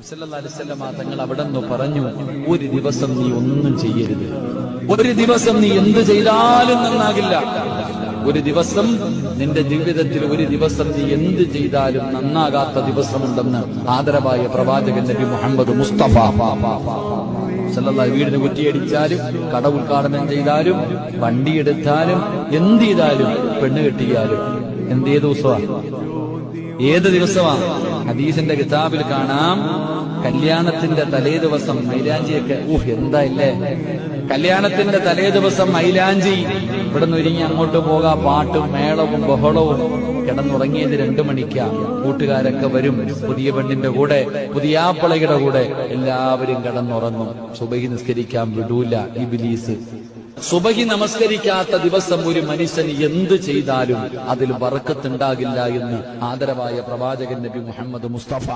സല്ലല്ലാഹു അലൈഹി വസല്ലം തങ്ങൾ അവിടെ നിന്ന് പറഞ്ഞു, ഒരു ദിവസം നീ ഒന്നും ചെയ്യരുത്, ഒരു ദിവസം നീ എന്ത് ചെയ്താലും നന്നാകില്ല. ഒരു ദിവസം നിന്റെ ജീവിതത്തിൽ ഒരു ദിവസം നീ എന്ത് ചെയ്താലും നന്നാകാത്ത ദിവസമുണ്ടെന്ന് ആദരവായ പ്രവാചകൻ നബി മുഹമ്മദ് മുസ്തഫ സല്ലല്ലാഹു. വീടിന് കുറ്റിയടിച്ചാലും, കട ഉദ്ഘാടനം ചെയ്താലും, വണ്ടിയെടുത്താലും, എന്ത് ചെയ്താലും, പെണ്ണ് കെട്ടിയാലും എന്തേ ദിവസമാണ്, ഏത് ദിവസമാണ്? ഹദീസിന്റെ കിതാബിൽ കാണാം, കല്യാണത്തിന്റെ തലേ ദിവസം മൈലാഞ്ചിയൊക്കെ എന്താ ഇല്ലേ, കല്യാണത്തിന്റെ തലേ ദിവസം മൈലാഞ്ചി, ഇവിടെ നിന്ന് ഒരുങ്ങി അങ്ങോട്ട് പോകാം, പാട്ടും മേളവും ബഹളവും. കിടന്നുറങ്ങിയത് 2 മണിക്കാ. കൂട്ടുകാരൊക്കെ വരും, പുതിയ പെണ്ണിന്റെ കൂടെ, പുതിയ ആപ്പളയുടെ കൂടെ എല്ലാവരും കിടന്നുറങ്ങും. സുബഹി നിസ്കരിക്കാൻ വിടൂല ഇബ്ലീസ്. സുബഹി നമസ്കരിക്കാത്ത ദിവസം ഒരു മനുഷ്യന് എന്ത് ചെയ്താലും അതിൽ ബറക്കത്തുണ്ടാകില്ല എന്ന് ആദരവായ പ്രവാചകൻ നബി മുഹമ്മദ് മുസ്തഫ